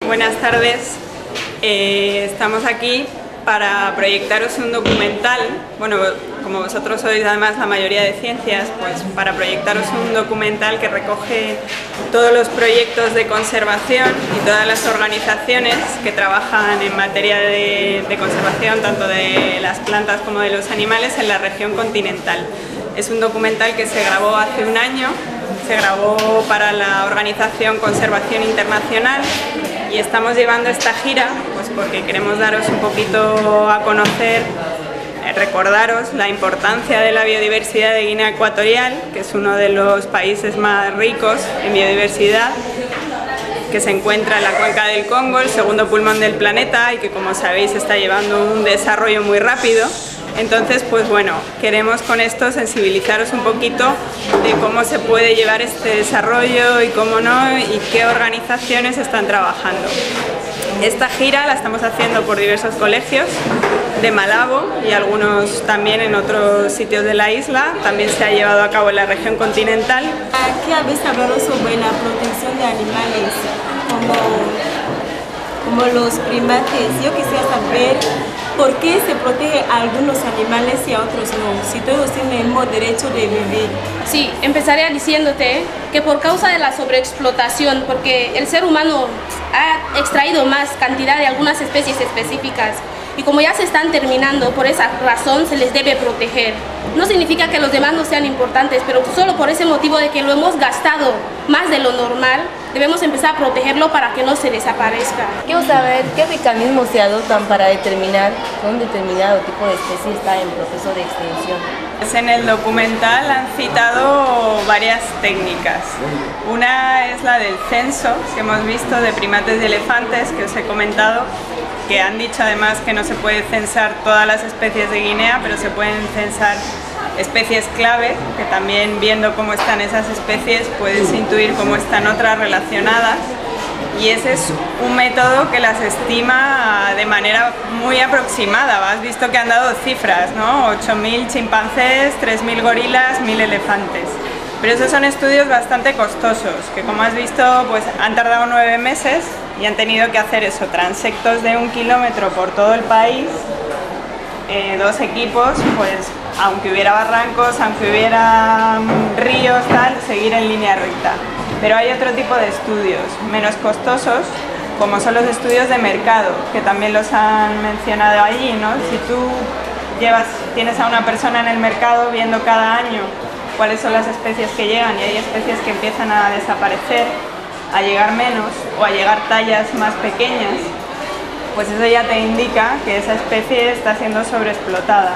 Buenas tardes, estamos aquí para proyectaros un documental. Bueno, como vosotros sois además la mayoría de ciencias, pues para proyectaros un documental que recoge todos los proyectos de conservación y todas las organizaciones que trabajan en materia de conservación tanto de las plantas como de los animales en la región continental. Es un documental que se grabó hace un año, se grabó para la organización Conservación Internacional y estamos llevando esta gira pues porque queremos daros un poquito a conocer, recordaros la importancia de la biodiversidad de Guinea Ecuatorial, que es uno de los países más ricos en biodiversidad, que se encuentra en la cuenca del Congo, el segundo pulmón del planeta y que, como sabéis, está llevando un desarrollo muy rápido. Entonces, pues bueno, queremos con esto sensibilizaros un poquito de cómo se puede llevar este desarrollo y cómo no, y qué organizaciones están trabajando. Esta gira la estamos haciendo por diversos colegios de Malabo y algunos también en otros sitios de la isla. También se ha llevado a cabo en la región continental. ¿Qué habéis hablado sobre la protección de animales como los primates? Yo quisiera saber por qué se protege a algunos animales y a otros no, si todos tienen el mismo derecho de vivir. Sí, empezaría diciéndote que por causa de la sobreexplotación, porque el ser humano ha extraído más cantidad de algunas especies específicas y como ya se están terminando, por esa razón se les debe proteger. No significa que los demás no sean importantes, pero solo por ese motivo de que lo hemos gastado más de lo normal, debemos empezar a protegerlo para que no se desaparezca. Quiero saber qué mecanismos se adoptan para determinar que un determinado tipo de especie está en proceso de extinción. En el documental han citado varias técnicas. Una es la del censo que hemos visto de primates y elefantes, que os he comentado, que han dicho además que no se puede censar todas las especies de Guinea, pero se pueden censar especies clave, que también viendo cómo están esas especies puedes intuir cómo están otras relacionadas, y ese es un método que las estima de manera muy aproximada. Has visto que han dado cifras, ¿no? 8.000 chimpancés, 3.000 gorilas, 1.000 elefantes. Pero esos son estudios bastante costosos, que como has visto pues han tardado 9 meses y han tenido que hacer eso, transectos de 1 kilómetro por todo el país, 2 equipos, pues aunque hubiera barrancos, aunque hubiera ríos, tal, seguir en línea recta. Pero hay otro tipo de estudios, menos costosos, como son los estudios de mercado, que también los han mencionado allí, ¿no? Si tú tienes a una persona en el mercado viendo cada año cuáles son las especies que llegan y hay especies que empiezan a desaparecer, a llegar menos o a llegar tallas más pequeñas, pues eso ya te indica que esa especie está siendo sobreexplotada.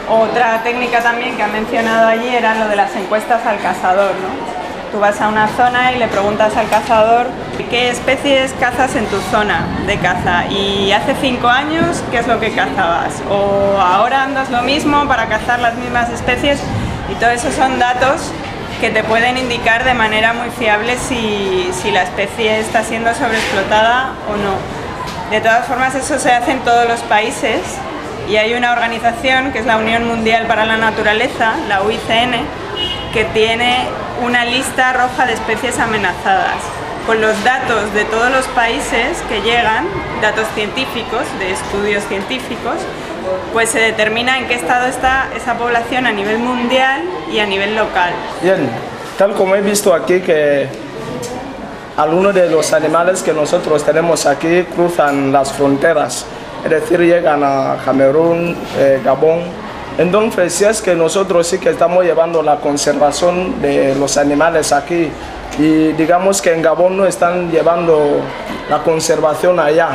Otra técnica también que han mencionado allí era lo de las encuestas al cazador, ¿no? Tú vas a una zona y le preguntas al cazador qué especies cazas en tu zona de caza y hace 5 años qué es lo que cazabas, o ahora andas lo mismo para cazar las mismas especies, y todo eso son datos que te pueden indicar de manera muy fiable si la especie está siendo sobreexplotada o no. De todas formas, eso se hace en todos los países y hay una organización que es la Unión Mundial para la Naturaleza, la UICN, que tiene una lista roja de especies amenazadas, con los datos de todos los países que llegan, datos científicos, de estudios científicos, pues se determina en qué estado está esa población a nivel mundial y a nivel local. Bien, tal como he visto aquí que algunos de los animales que nosotros tenemos aquí cruzan las fronteras, es decir, llegan a Camerún, Gabón. Entonces, si es que nosotros sí que estamos llevando la conservación de los animales aquí y digamos que en Gabón no están llevando la conservación allá,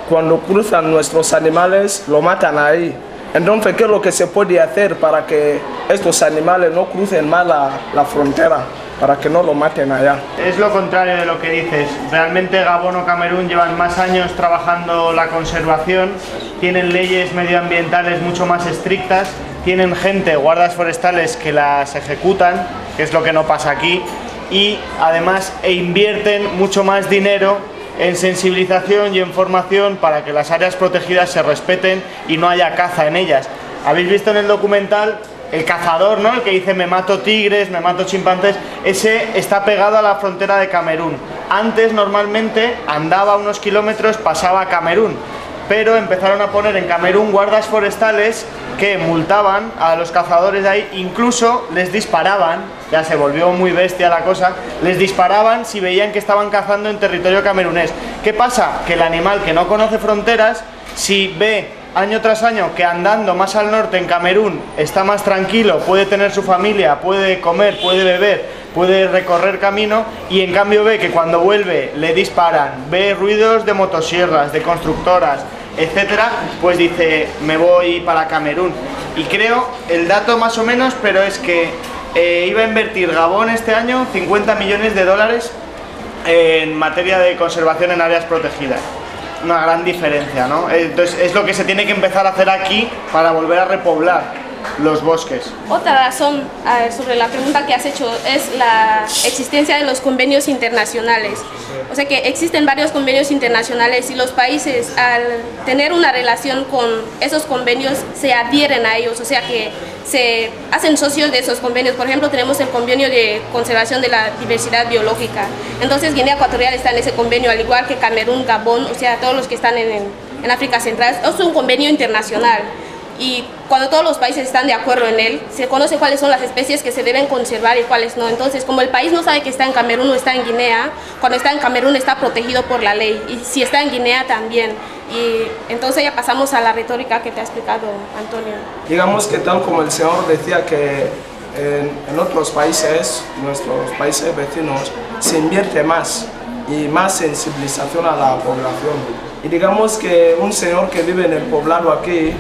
cuando cruzan nuestros animales lo matan ahí. Entonces, ¿qué es lo que se puede hacer para que estos animales no crucen más la frontera, para que no lo maten allá? Es lo contrario de lo que dices. Realmente Gabón o Camerún llevan más años trabajando la conservación, tienen leyes medioambientales mucho más estrictas, tienen gente, guardas forestales que las ejecutan, que es lo que no pasa aquí, y además invierten mucho más dinero en sensibilización y en formación para que las áreas protegidas se respeten y no haya caza en ellas. Habéis visto en el documental el cazador, ¿no? El que dice me mato tigres, me mato chimpancés, ese está pegado a la frontera de Camerún. Antes normalmente andaba unos kilómetros, pasaba a Camerún, pero empezaron a poner en Camerún guardas forestales que multaban a los cazadores de ahí, incluso les disparaban, ya se volvió muy bestia la cosa, les disparaban si veían que estaban cazando en territorio camerunés. ¿Qué pasa? Que el animal, que no conoce fronteras, si ve año tras año que andando más al norte en Camerún está más tranquilo, puede tener su familia, puede comer, puede beber, puede recorrer camino, y en cambio ve que cuando vuelve le disparan, ve ruidos de motosierras, de constructoras, etcétera, pues dice, me voy para Camerún. Y creo, el dato más o menos, pero es que iba a invertir Gabón este año 50 millones de dólares en materia de conservación en áreas protegidas. Una gran diferencia, ¿no? Entonces es lo que se tiene que empezar a hacer aquí para volver a repoblar los bosques. Otra razón sobre la pregunta que has hecho es la existencia de los convenios internacionales. O sea que existen varios convenios internacionales y los países, al tener una relación con esos convenios, se adhieren a ellos, o sea que se hacen socios de esos convenios. Por ejemplo, tenemos el convenio de conservación de la diversidad biológica. Entonces Guinea Ecuatorial está en ese convenio, al igual que Camerún, Gabón, o sea, todos los que están en África Central. Es un convenio internacional. Y cuando todos los países están de acuerdo en él, se conoce cuáles son las especies que se deben conservar y cuáles no. Entonces, como el país no sabe que está en Camerún o está en Guinea, cuando está en Camerún está protegido por la ley, y si está en Guinea también. Y entonces ya pasamos a la retórica que te ha explicado Antonio. Digamos que tal como el señor decía que en otros países, nuestros países vecinos, se invierte más y más sensibilización a la población. Y digamos que un señor que vive en el poblado aquí,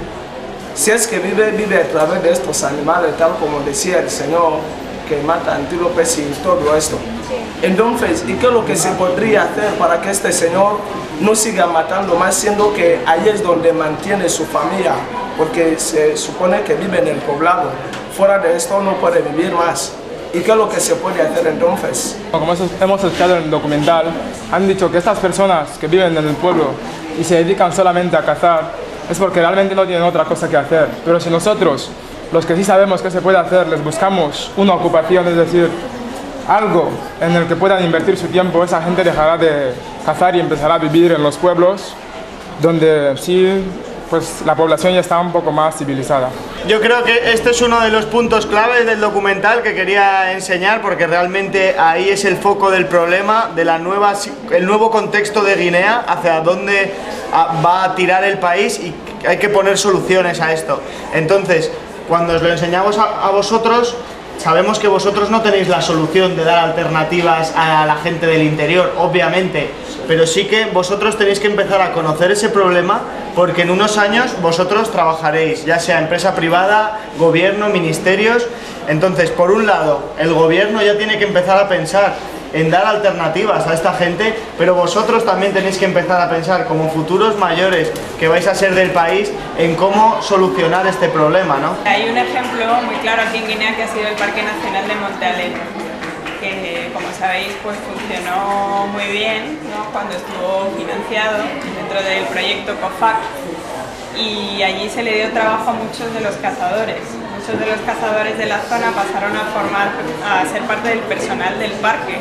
si es que vive a través de estos animales, tal como decía el señor, que mata antílopes y todo esto. Entonces, ¿y qué es lo que se podría hacer para que este señor no siga matando más, siendo que ahí es donde mantiene su familia? Porque se supone que vive en el poblado. Fuera de esto no puede vivir más. ¿Y qué es lo que se puede hacer entonces? Como hemos escuchado en el documental, han dicho que estas personas que viven en el pueblo y se dedican solamente a cazar, es porque realmente no tienen otra cosa que hacer. Pero si nosotros, los que sí sabemos qué se puede hacer, les buscamos una ocupación, es decir, algo en el que puedan invertir su tiempo, esa gente dejará de cazar y empezará a vivir en los pueblos, donde sí, pues la población ya está un poco más civilizada. Yo creo que este es uno de los puntos claves del documental que quería enseñar, porque realmente ahí es el foco del problema, de el nuevo contexto de Guinea, hacia dónde va a tirar el país, y hay que poner soluciones a esto. Entonces, cuando os lo enseñamos a vosotros, sabemos que vosotros no tenéis la solución de dar alternativas a la gente del interior, obviamente, pero sí que vosotros tenéis que empezar a conocer ese problema, porque en unos años vosotros trabajaréis, ya sea empresa privada, gobierno, ministerios. Entonces, por un lado, el gobierno ya tiene que empezar a pensar en dar alternativas a esta gente, pero vosotros también tenéis que empezar a pensar, como futuros mayores que vais a ser del país, en cómo solucionar este problema, ¿no? Hay un ejemplo muy claro aquí en Guinea, que ha sido el Parque Nacional de Monte Alero, que, como sabéis, pues funcionó muy bien, ¿no?, cuando estuvo financiado dentro del proyecto COFAC, y allí se le dio trabajo a muchos de los cazadores. Muchos de los cazadores de la zona pasaron a ser parte del personal del parque.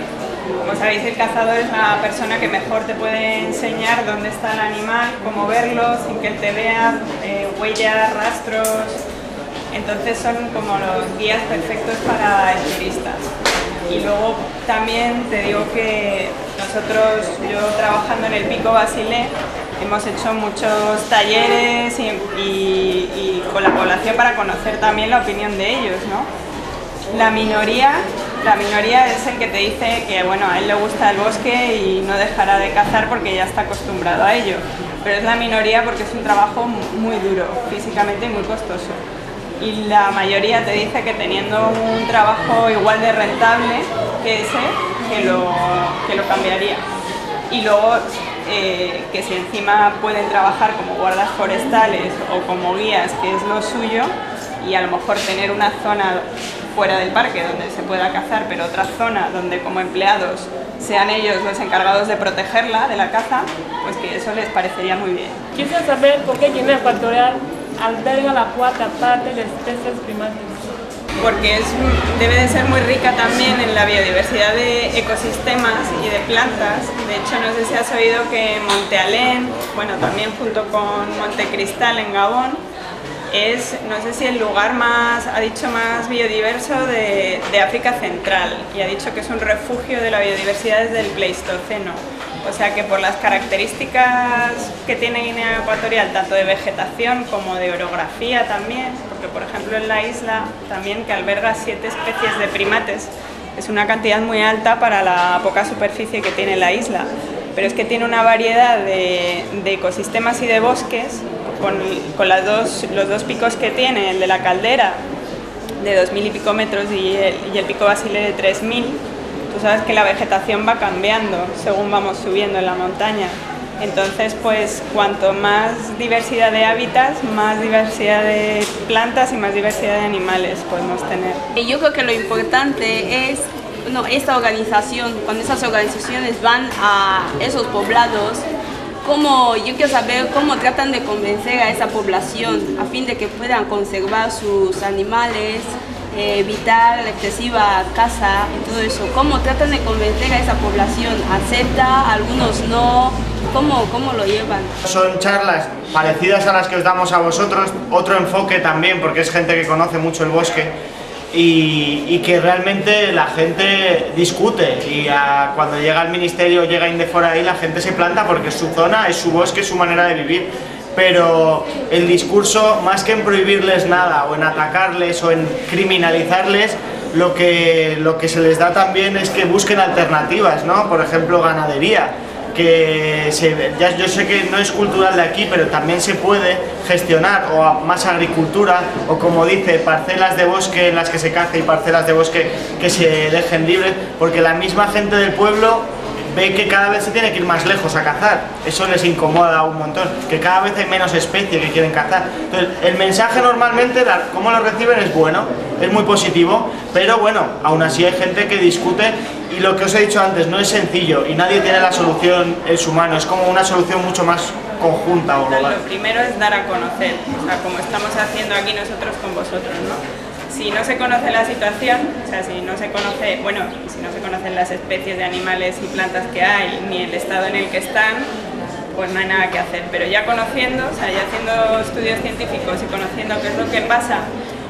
Como sabéis, el cazador es la persona que mejor te puede enseñar dónde está el animal, cómo verlo sin que él te vea, huellas, rastros. Entonces son como los guías perfectos para el turista. Y luego también te digo que nosotros, yo trabajando en el Pico Basilé, hemos hecho muchos talleres y con la población para conocer también la opinión de ellos, ¿no? La minoría es el que te dice que, bueno, a él le gusta el bosque y no dejará de cazar porque ya está acostumbrado a ello. Pero es la minoría porque es un trabajo muy duro, físicamente y muy costoso. Y la mayoría te dice que teniendo un trabajo igual de rentable que ese, que lo cambiaría. Y luego, que si encima pueden trabajar como guardas forestales o como guías, que es lo suyo, y a lo mejor tener una zona fuera del parque donde se pueda cazar, pero otra zona donde como empleados sean ellos los encargados de protegerla de la caza, pues que eso les parecería muy bien. Quisiera saber por qué Guinea Ecuatorial alberga la cuarta parte de especies primates. porque debe de ser muy rica también en la biodiversidad de ecosistemas y de plantas. De hecho, no sé si has oído que Monte Alén, bueno, también junto con Monte Cristal en Gabón, es, no sé si el lugar más, ha dicho, más biodiverso de África Central, y ha dicho que es un refugio de la biodiversidad desde el Pleistoceno. O sea que por las características que tiene Guinea Ecuatorial, tanto de vegetación como de orografía también, porque por ejemplo en la isla también, que alberga 7 especies de primates, es una cantidad muy alta para la poca superficie que tiene la isla, pero es que tiene una variedad de ecosistemas y de bosques, con los dos picos que tiene, el de la Caldera de 2000 y pico metros y el pico Basile de 3000. Tú sabes que la vegetación va cambiando según vamos subiendo en la montaña. Entonces, pues cuanto más diversidad de hábitats, más diversidad de plantas y más diversidad de animales podemos tener. Yo creo que lo importante es esta organización, cuando esas organizaciones van a esos poblados, yo quiero saber cómo tratan de convencer a esa población a fin de que puedan conservar sus animales, evitar la excesiva caza y todo eso. ¿Cómo tratan de convencer a esa población? ¿Acepta? ¿Algunos no? ¿Cómo lo llevan? Son charlas parecidas a las que os damos a vosotros, otro enfoque también, porque es gente que conoce mucho el bosque y que realmente la gente discute, y cuando llega al ministerio, llega Indefor ahí, la gente se planta porque es su zona, es su bosque, es su manera de vivir. Pero el discurso, más que en prohibirles nada o en atacarles o en criminalizarles, lo que se les da también es que busquen alternativas, ¿no? Por ejemplo, ganadería, que yo sé que no es cultural de aquí, pero también se puede gestionar, o más agricultura, o como dice, parcelas de bosque en las que se cace y parcelas de bosque que se dejen libres, porque la misma gente del pueblo ve que cada vez se tiene que ir más lejos a cazar. Eso les incomoda un montón, que cada vez hay menos especies que quieren cazar. Entonces, el mensaje normalmente, cómo lo reciben, es bueno, es muy positivo, pero bueno, aún así hay gente que discute, y lo que os he dicho antes, no es sencillo y nadie tiene la solución, es humano, es como una solución mucho más conjunta o global. Lo primero es dar a conocer, o sea, como estamos haciendo aquí nosotros con vosotros, ¿no? Si no se conoce la situación, o sea, si no se conoce, bueno, si no se conocen las especies de animales y plantas que hay, ni el estado en el que están, pues no hay nada que hacer. Pero ya conociendo, o sea, ya haciendo estudios científicos y conociendo qué es lo que pasa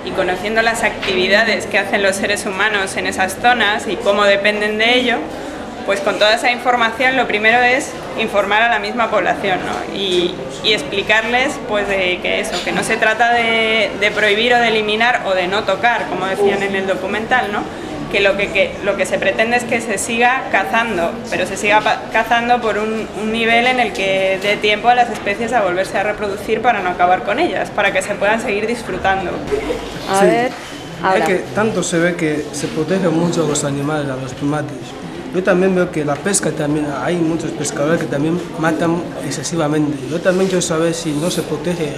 y conociendo las actividades que hacen los seres humanos en esas zonas y cómo dependen de ello, pues con toda esa información lo primero es informar a la misma población, ¿no? y explicarles pues que no se trata de prohibir o de eliminar o de no tocar, como decían en el documental, ¿no? Que lo que se pretende es que se siga cazando, pero se siga cazando por un nivel en el que dé tiempo a las especies a volverse a reproducir para no acabar con ellas, para que se puedan seguir disfrutando. A ver, ahora. Es que tanto se ve que se protegen mucho a los animales, a los primates. Yo también veo que la pesca también, hay muchos pescadores que también matan excesivamente. Yo también quiero saber si no se protege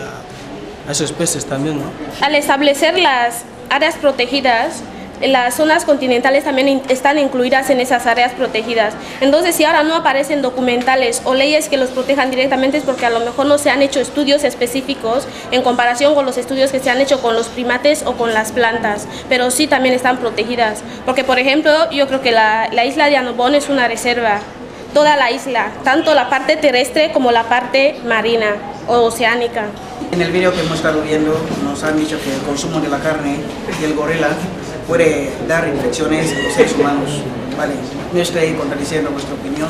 a esos peces también, ¿no? Al establecer las áreas protegidas, las zonas continentales también están incluidas en esas áreas protegidas. Entonces, si ahora no aparecen documentales o leyes que los protejan directamente, es porque a lo mejor no se han hecho estudios específicos en comparación con los estudios que se han hecho con los primates o con las plantas, pero sí también están protegidas. Porque, por ejemplo, yo creo que la isla de Annobón es una reserva. Toda la isla, tanto la parte terrestre como la parte marina o oceánica. En el vídeo que hemos estado viendo nos han dicho que el consumo de la carne y el gorila puede dar infecciones a los seres humanos. Vale, no estoy contradiciendo vuestra opinión,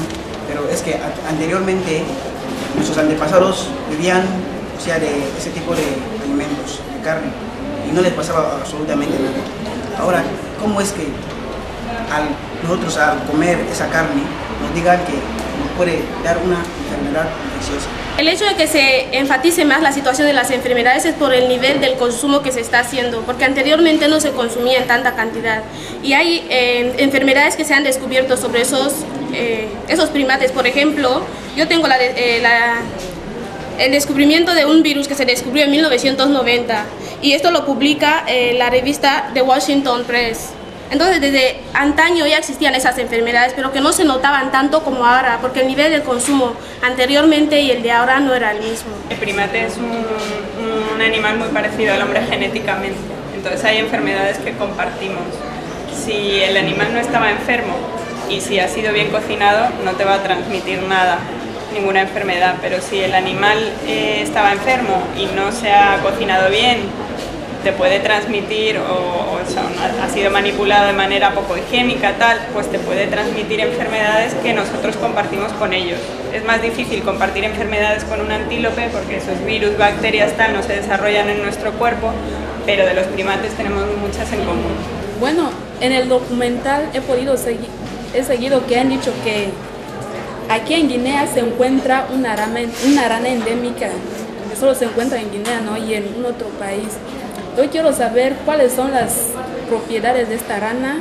pero es que anteriormente nuestros antepasados vivían, o sea, de ese tipo de alimentos, de carne, y no les pasaba absolutamente nada. Ahora, ¿cómo es que nosotros al comer esa carne nos digan que nos puede dar una enfermedad infecciosa? El hecho de que se enfatice más la situación de las enfermedades es por el nivel del consumo que se está haciendo, porque anteriormente no se consumía en tanta cantidad. Y hay enfermedades que se han descubierto sobre esos primates. Por ejemplo, yo tengo el descubrimiento de un virus que se descubrió en 1990, y esto lo publica la revista The Washington Press. Entonces, desde antaño ya existían esas enfermedades, pero que no se notaban tanto como ahora, porque el nivel del consumo anteriormente y el de ahora no era el mismo. El primate es un animal muy parecido al hombre genéticamente, Entonces hay enfermedades que compartimos. Si el animal no estaba enfermo y si ha sido bien cocinado, no te va a transmitir nada, ninguna enfermedad, pero si el animal estaba enfermo y no se ha cocinado bien, te puede transmitir o ha sido manipulado de manera poco higiénica, tal, pues te puede transmitir enfermedades que nosotros compartimos con ellos. Es más difícil compartir enfermedades con un antílope porque esos virus, bacterias, tal, no se desarrollan en nuestro cuerpo, pero de los primates tenemos muchas en común. Bueno, en el documental he seguido que han dicho que aquí en Guinea se encuentra una rana endémica, que solo se encuentra en Guinea, ¿no? Y en un otro país. Yo quiero saber cuáles son las propiedades de esta rana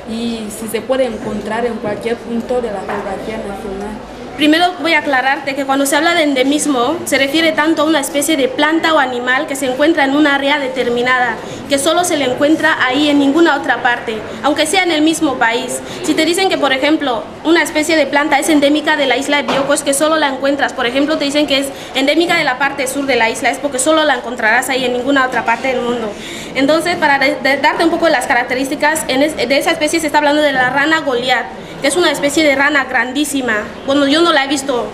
y si se puede encontrar en cualquier punto de la geografía nacional. Primero voy a aclararte que cuando se habla de endemismo se refiere tanto a una especie de planta o animal que se encuentra en un área determinada, que solo se le encuentra ahí en ninguna otra parte, aunque sea en el mismo país. Si te dicen que, por ejemplo, una especie de planta es endémica de la isla de Bioko, es que solo la encuentras. Por ejemplo, te dicen que es endémica de la parte sur de la isla, es porque solo la encontrarás ahí en ninguna otra parte del mundo. Entonces, para darte un poco de las características, de esa especie se está hablando de la rana Goliath, que es una especie de rana grandísima. Bueno, yo no la he visto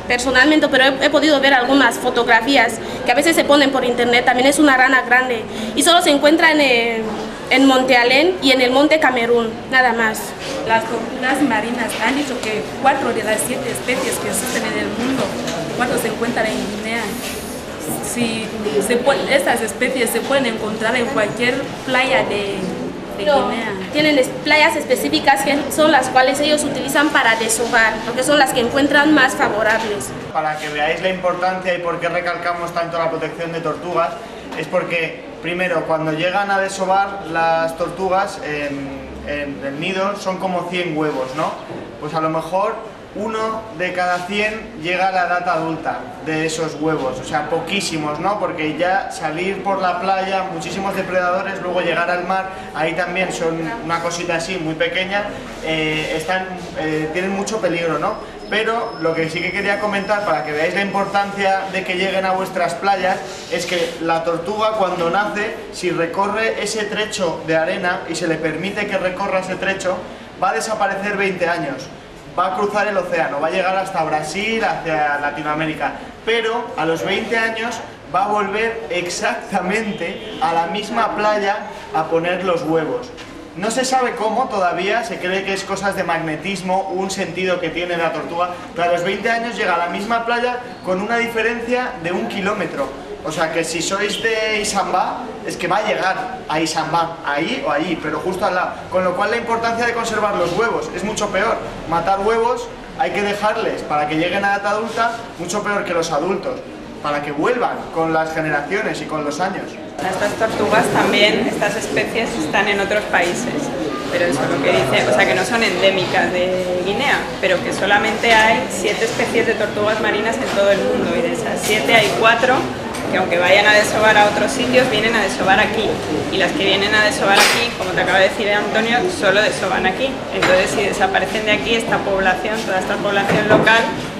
personalmente, pero he podido ver algunas fotografías que a veces se ponen por internet. También es una rana grande y solo se encuentra en Monte Alén y en el Monte Camerún, nada más. Las tortugas marinas han dicho que 4 de las 7 especies que existen en el mundo, 4 se encuentran en Guinea. Estas especies se pueden encontrar en cualquier playa de Guinea. Tienen playas específicas que son las cuales ellos utilizan para desovar, porque son las que encuentran más favorables. Para que veáis la importancia y por qué recalcamos tanto la protección de tortugas, es porque, primero, cuando llegan a desovar las tortugas en el nido son como 100 huevos, ¿no? Pues a lo mejor 1 de cada 100 llega a la edad adulta de esos huevos, o sea, poquísimos, ¿no? Porque ya salir por la playa, muchísimos depredadores, luego llegar al mar, ahí también son una cosita así muy pequeña, tienen mucho peligro, ¿no? Pero lo que sí que quería comentar para que veáis la importancia de que lleguen a vuestras playas es que la tortuga cuando nace, si recorre ese trecho de arena y se le permite que recorra ese trecho, va a desaparecer 20 años. Va a cruzar el océano, va a llegar hasta Brasil, hacia Latinoamérica, pero a los 20 años va a volver exactamente a la misma playa a poner los huevos. No se sabe cómo todavía, se cree que es cosas de magnetismo, un sentido que tiene la tortuga, pero a los 20 años llega a la misma playa con una diferencia de 1 kilómetro. O sea que si sois de Isambá, es que va a llegar a Isambá, ahí o allí, pero justo al lado. Con lo cual la importancia de conservar los huevos es mucho peor. Matar huevos hay que dejarles para que lleguen a edad adulta, mucho peor que los adultos, para que vuelvan con las generaciones y con los años. Estas tortugas también, estas especies están en otros países, pero eso es lo que dice, o sea que no son endémicas de Guinea, pero que solamente hay 7 especies de tortugas marinas en todo el mundo y de esas 7 hay 4 que aunque vayan a desovar a otros sitios, vienen a desovar aquí. Y las que vienen a desovar aquí, como te acaba de decir Antonio, solo desovan aquí. Entonces si desaparecen de aquí, esta población, toda esta población local,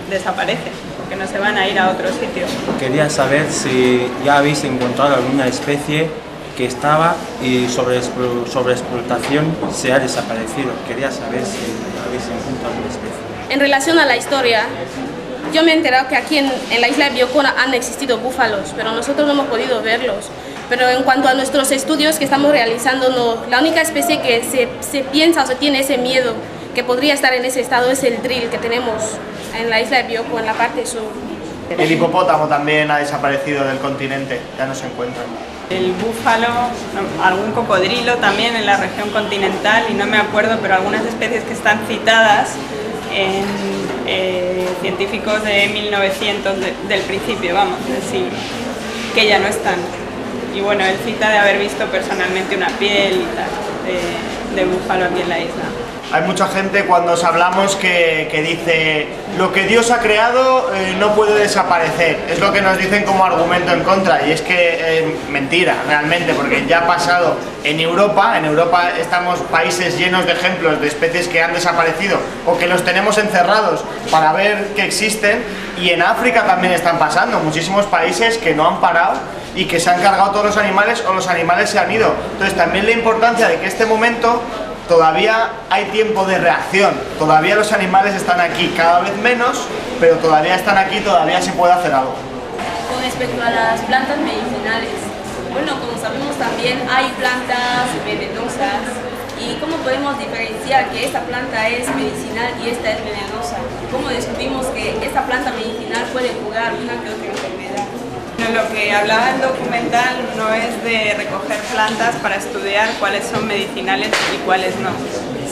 desaparece, porque no se van a ir a otros sitios. Quería saber si ya habéis encontrado alguna especie que estaba y sobre explotación se ha desaparecido. Quería saber si habéis encontrado alguna especie. En relación a la historia, yo me he enterado que aquí en la isla de Bioko han existido búfalos, pero nosotros no hemos podido verlos. Pero en cuanto a nuestros estudios que estamos realizando, no, la única especie que se piensa o se tiene ese miedo que podría estar en ese estado es el drill que tenemos en la isla de Bioko, en la parte sur. El hipopótamo también ha desaparecido del continente, ya no se encuentra. El búfalo, algún cocodrilo también en la región continental, y no me acuerdo, pero algunas especies que están citadas en científicos de 1900, del principio, vamos, del siglo, que ya no están. Y bueno, él cita de haber visto personalmente una piel y tal, de búfalo aquí en la isla. Hay mucha gente cuando os hablamos que dice lo que Dios ha creado no puede desaparecer, es lo que nos dicen como argumento en contra, y es que mentira realmente, porque ya ha pasado en Europa estamos países llenos de ejemplos de especies que han desaparecido o que los tenemos encerrados para ver que existen, y en África también están pasando, muchísimos países que no han parado y que se han cargado todos los animales o los animales se han ido. Entonces también la importancia de que este momento todavía hay tiempo de reacción, todavía los animales están aquí, cada vez menos, pero todavía están aquí, todavía se puede hacer algo. Con respecto a las plantas medicinales, bueno, como sabemos también hay plantas venenosas. ¿Y cómo podemos diferenciar que esta planta es medicinal y esta es venenosa? ¿Cómo descubrimos que esta planta medicinal puede curar una que otra enfermedad? Lo que hablaba el documental no es de recoger plantas para estudiar cuáles son medicinales y cuáles no,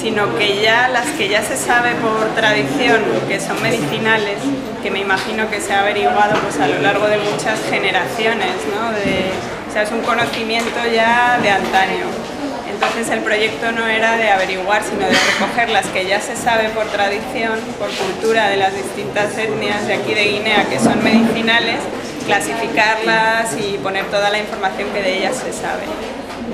sino que ya las que ya se sabe por tradición que son medicinales, que me imagino que se ha averiguado pues a lo largo de muchas generaciones, ¿no? O sea, es un conocimiento ya de antaño. Entonces el proyecto no era de averiguar, sino de recoger las que ya se sabe por tradición, por cultura de las distintas etnias de aquí de Guinea que son medicinales, clasificarlas y poner toda la información que de ellas se sabe.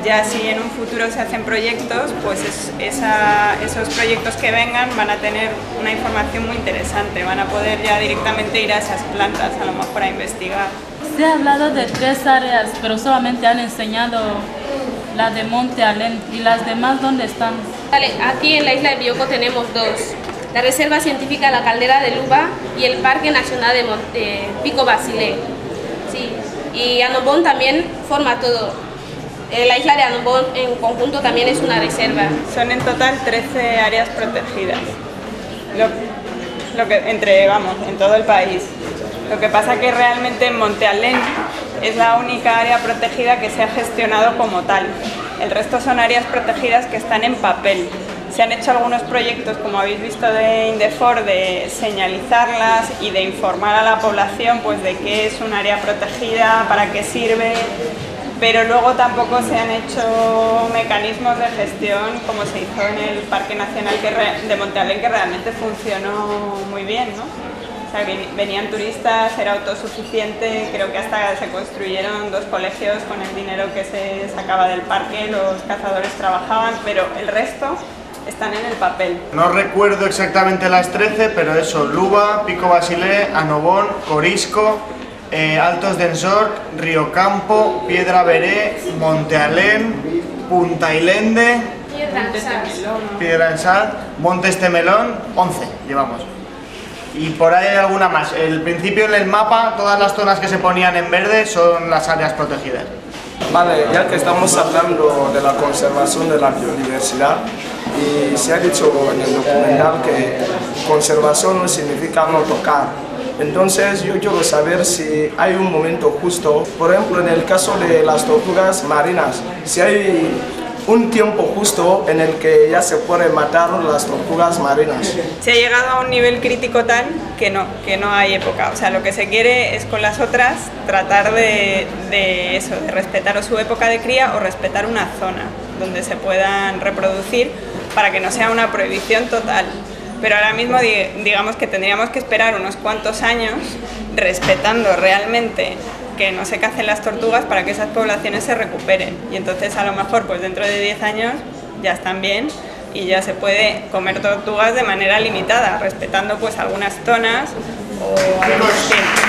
Ya si en un futuro se hacen proyectos, pues esos proyectos que vengan van a tener una información muy interesante, van a poder ya directamente ir a esas plantas, a lo mejor a investigar. Se ha hablado de 3 áreas, pero solamente han enseñado la de Monte Alén. ¿Y las demás dónde están? Vale, aquí en la isla de Bioko tenemos 2. La Reserva Científica La Caldera de Luba y el Parque Nacional de Pico Basilé. Sí. Y Anobón también forma todo. La isla de Anobón en conjunto también es una reserva. Son en total 13 áreas protegidas, en todo el país. Lo que pasa que realmente en Monte Alén es la única área protegida que se ha gestionado como tal. El resto son áreas protegidas que están en papel. Se han hecho algunos proyectos, como habéis visto, de Indefor, de señalizarlas y de informar a la población pues, de qué es un área protegida, para qué sirve, pero luego tampoco se han hecho mecanismos de gestión como se hizo en el Parque Nacional de Monte Alén, que realmente funcionó muy bien, ¿no? O sea, venían turistas, era autosuficiente, creo que hasta se construyeron 2 colegios con el dinero que se sacaba del parque, los cazadores trabajaban, pero el resto están en el papel. No recuerdo exactamente las 13, pero eso, Luba, Pico Basilé, Anobón, Corisco, Altos d'Ensort, Río Campo, Piedra Veré, Monte Alén, Punta Ilende, Piedra Ansat, Montes Temelón, 11 llevamos. Y por ahí hay alguna más. El principio en el mapa, todas las zonas que se ponían en verde son las áreas protegidas. Vale, ya que estamos hablando de la conservación de la biodiversidad, y se ha dicho en el documental que conservación no significa no tocar. Entonces yo quiero saber si hay un momento justo, por ejemplo en el caso de las tortugas marinas, si hay un tiempo justo en el que ya se puede matar las tortugas marinas. Se ha llegado a un nivel crítico tal que no hay época. O sea, lo que se quiere es con las otras tratar de respetar o su época de cría o respetar una zona donde se puedan reproducir para que no sea una prohibición total. Pero ahora mismo digamos que tendríamos que esperar unos cuantos años respetando realmente que no se cacen las tortugas para que esas poblaciones se recuperen, y entonces a lo mejor pues dentro de 10 años ya están bien y ya se puede comer tortugas de manera limitada, respetando pues algunas zonas o algunos tiempos.